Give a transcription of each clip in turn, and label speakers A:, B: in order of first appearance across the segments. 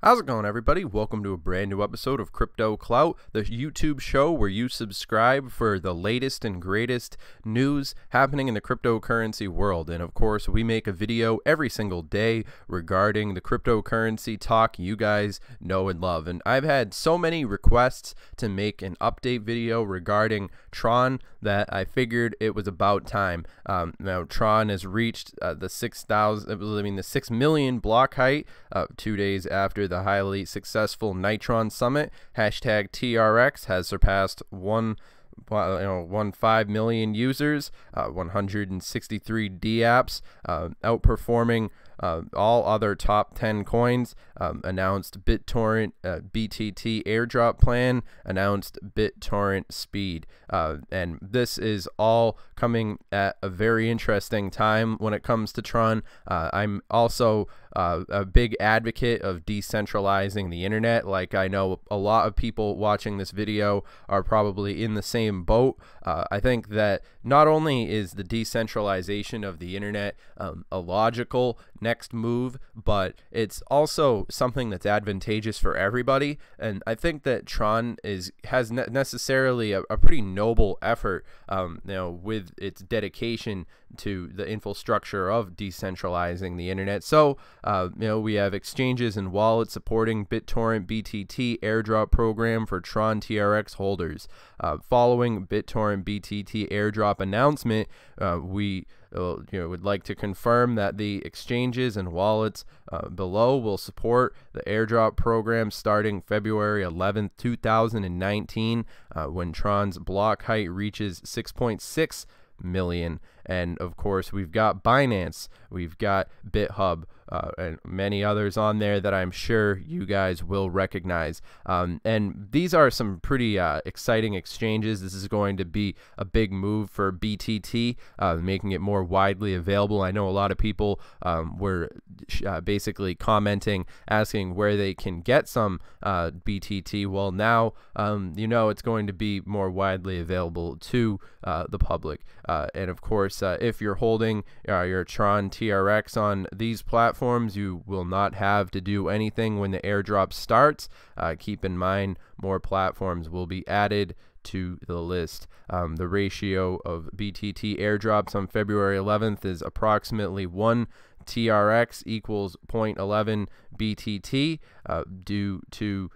A: How's it going, everybody? Welcome to a brand new episode of Crypto Clout, the YouTube show where you subscribe for the latest and greatest news happening in the cryptocurrency world. And of course, we make a video every single day regarding the cryptocurrency talk you guys know and love. And I've had so many requests to make an update video regarding TRON that I figured it was about time. Now, TRON has reached the 6 million block height 2 days after the highly successful Nitron Summit. Hashtag TRX has surpassed 1.5 million users, 163 DApps, outperforming all other top 10 coins. Announced BitTorrent BTT airdrop plan, announced BitTorrent speed, and this is all coming at a very interesting time when it comes to TRON. I'm also a big advocate of decentralizing the internet. Like, I know a lot of people watching this video are probably in the same boat. I think that not only is the decentralization of the internet a logical next move, but it's also something that's advantageous for everybody. And I think that TRON has necessarily a pretty noble effort, with its dedication to the infrastructure of decentralizing the internet. So, we have exchanges and wallets supporting BitTorrent BTT airdrop program for TRON TRX holders. Following BitTorrent BTT airdrop announcement, we would like to confirm that the exchanges and wallets below will support the airdrop program starting February 11th, 2019, when TRON's block height reaches 6.6 million. And of course, we've got Binance, we've got BitHub, and many others on there that I'm sure you guys will recognize. And these are some pretty exciting exchanges. This is going to be a big move for BTT, making it more widely available. I know a lot of people were basically commenting, asking where they can get some BTT. Well, now it's going to be more widely available to the public. And of course, if you're holding your TRON TRX on these platforms, you will not have to do anything when the airdrop starts. Keep in mind, more platforms will be added to the list. The ratio of BTT airdrops on February 11th is approximately 1 TRX equals 0.11 BTT due to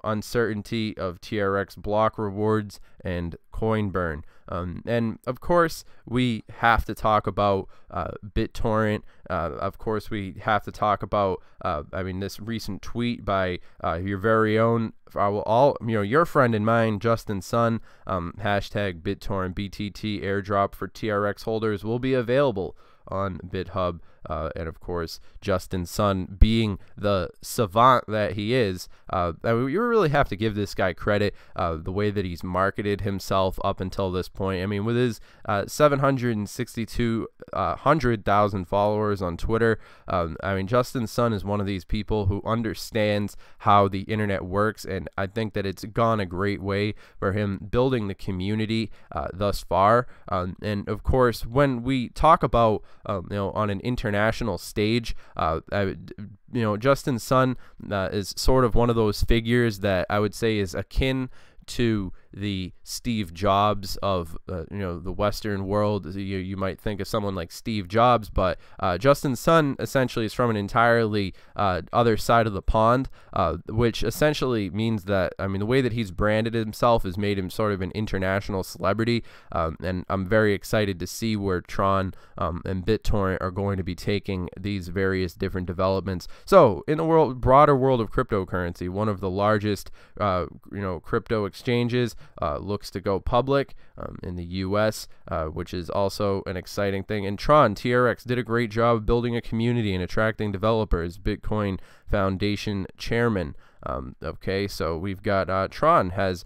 A: uncertainty of TRX block rewards and coin burn. And of course, we have to talk about BitTorrent. Of course, we have to talk about this recent tweet by your very own, your friend and mine, Justin Sun. Hashtag BitTorrent BTT airdrop for TRX holders will be available on BitHub. And of course, Justin Sun, being the savant that he is, you really have to give this guy credit, the way that he's marketed himself up until this point. I mean, with his 762,000 followers on Twitter, Justin Sun is one of these people who understands how the internet works, and I think that it's gone a great way for him building the community thus far. And of course, when we talk about on an international stage, Justin Sun is sort of one of those figures that I would say is akin to the Steve Jobs of the Western world. You might think of someone like Steve Jobs, but Justin Sun essentially is from an entirely other side of the pond, which essentially means that the way that he's branded himself has made him sort of an international celebrity, and I'm very excited to see where TRON and BitTorrent are going to be taking these various different developments. So in the broader world of cryptocurrency, one of the largest crypto exchanges looks to go public in the US, which is also an exciting thing. And TRON TRX did a great job building a community and attracting developers. Bitcoin Foundation chairman Okay, so we've got TRON has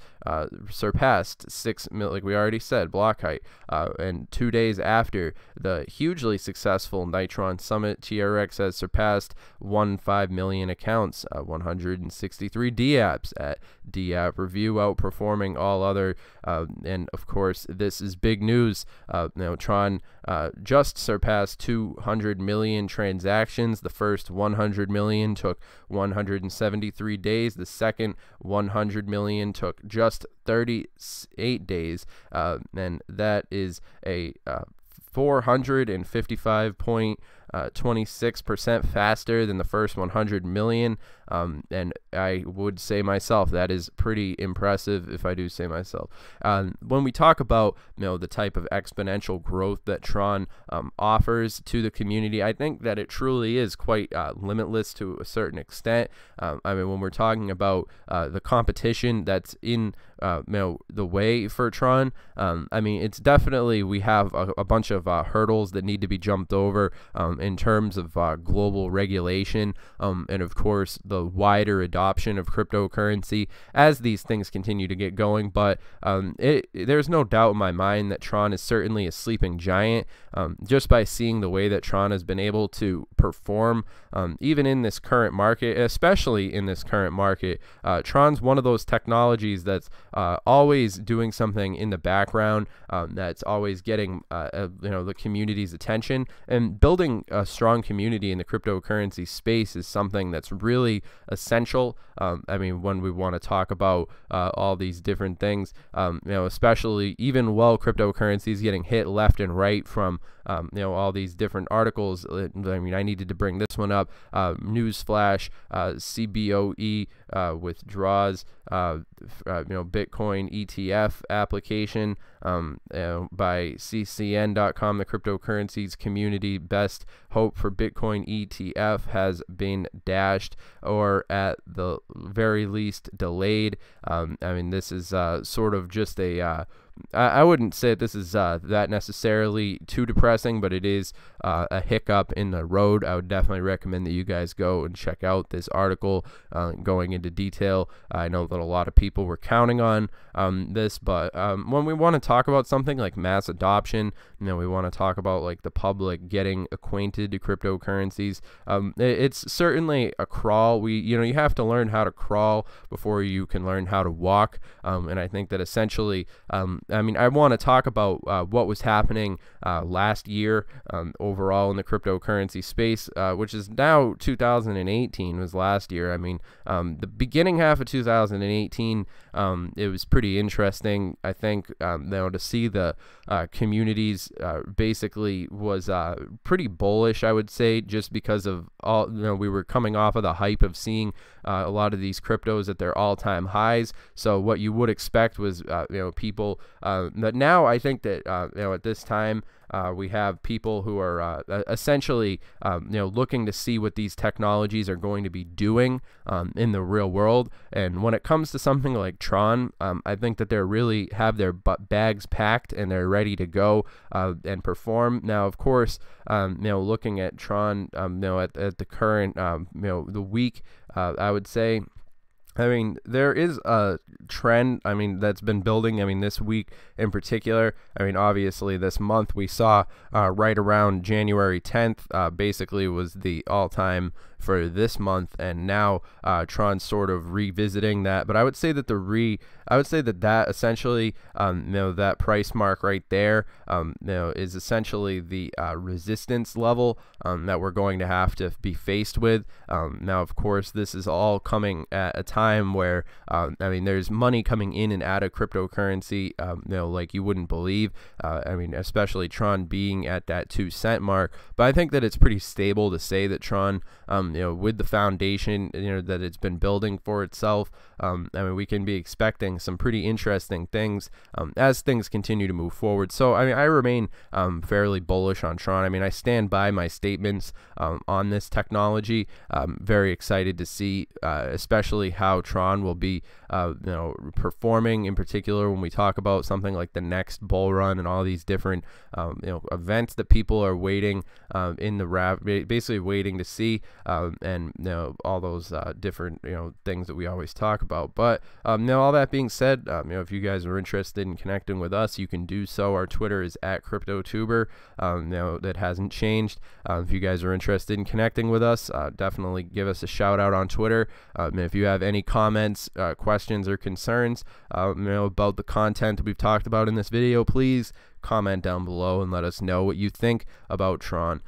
A: surpassed 6 mil, like we already said, block height, and 2 days after the hugely successful Nitron Summit, TRX has surpassed 1.5 million accounts, 163 DApps at DApp Review, outperforming all other, and of course this is big news. TRON just surpassed 200 million transactions. The first 100 million took 173 days. The second 100 million took just 38 days, and that is a 455.26% faster than the first 100 million. And I would say myself that is pretty impressive, if I do say myself. When we talk about the type of exponential growth that TRON offers to the community, I think that it truly is quite limitless to a certain extent. I mean, when we're talking about the competition that's in the way for TRON, I mean, it's definitely, we have a bunch of hurdles that need to be jumped over in terms of global regulation, and of course the wider adoption of cryptocurrency as these things continue to get going. But there's no doubt in my mind that TRON is certainly a sleeping giant, just by seeing the way that TRON has been able to perform even in this current market, especially in this current market. TRON's one of those technologies that's always doing something in the background, that's always getting the community's attention, and building a strong community in the cryptocurrency space is something that's really essential. I mean, when we want to talk about all these different things, especially even while cryptocurrency is getting hit left and right from all these different articles. I mean, I needed to bring this one up. Newsflash: CBOE withdraws Bitcoin ETF application by CCN.com. The cryptocurrencies community best hope for Bitcoin ETF has been dashed, or at the very least delayed. I mean, this is sort of just a I wouldn't say this is that necessarily too depressing, but it is a hiccup in the road. I would definitely recommend that you guys go and check out this article going into detail. I know that a lot of people were counting on this, but when we want to talk about something like mass adoption, we want to talk about like the public getting acquainted to cryptocurrencies. It's certainly a crawl. You have to learn how to crawl before you can learn how to walk, and I think that essentially, I mean, I want to talk about what was happening last year overall in the cryptocurrency space, which is now 2018 was last year. I mean, the beginning half of 2018, it was pretty interesting, I think, to see the communities basically was pretty bullish, I would say, just because of all, we were coming off of the hype of seeing a lot of these cryptos at their all-time highs. So what you would expect was, people that now I think that, at this time, we have people who are essentially, looking to see what these technologies are going to be doing in the real world. And when it comes to something like TRON, I think that they really have their bags packed and they're ready to go and perform. Now, of course, looking at TRON, at the current, the week, I would say, I mean, there is a trend, I mean, that's been building. I mean, this week in particular, I mean, obviously this month we saw right around January 10th, basically was the all-time for this month, and now TRON's sort of revisiting that. But I would say that that essentially, that price mark right there, is essentially the resistance level that we're going to have to be faced with. Now, of course, this is all coming at a time where, I mean, there's money coming in and out of cryptocurrency, like you wouldn't believe. I mean, especially TRON being at that 2-cent mark. But I think that it's pretty stable to say that TRON, with the foundation, that it's been building for itself, I mean, we can be expecting some pretty interesting things as things continue to move forward. So, I mean, I remain fairly bullish on TRON. I mean, I stand by my statements on this technology. I'm very excited to see, especially how TRON will be, performing, in particular when we talk about something like the next bull run and all these different, events that people are waiting basically waiting to see. and all those different things that we always talk about. But all that being said, if you guys are interested in connecting with us, you can do so. Our Twitter is @CryptoTuber. That hasn't changed. If you guys are interested in connecting with us, definitely give us a shout out on Twitter. If you have any comments, questions, or concerns about the content we've talked about in this video, please comment down below and let us know what you think about Tron.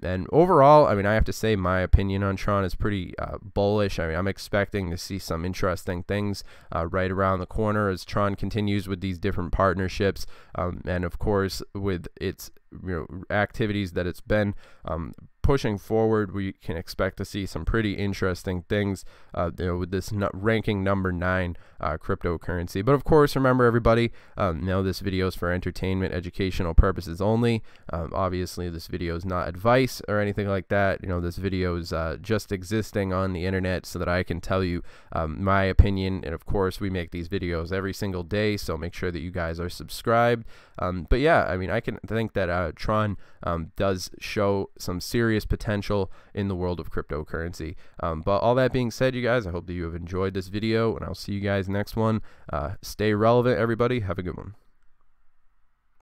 A: And overall, I have to say my opinion on Tron is pretty bullish. I'm expecting to see some interesting things right around the corner as Tron continues with these different partnerships, and of course with its activities that it's been pushing forward. We can expect to see some pretty interesting things with this ranking number 9 cryptocurrency. But of course, remember everybody, this video is for entertainment, educational purposes only. Obviously this video is not advice or anything like that. This video is just existing on the internet so that I can tell you my opinion. And of course, we make these videos every single day, so make sure that you guys are subscribed. But yeah, I can think that Tron does show some serious potential in the world of cryptocurrency. But all that being said, you guys, I hope that you have enjoyed this video, and I'll see you guys next one. Stay relevant, everybody. Have a good one.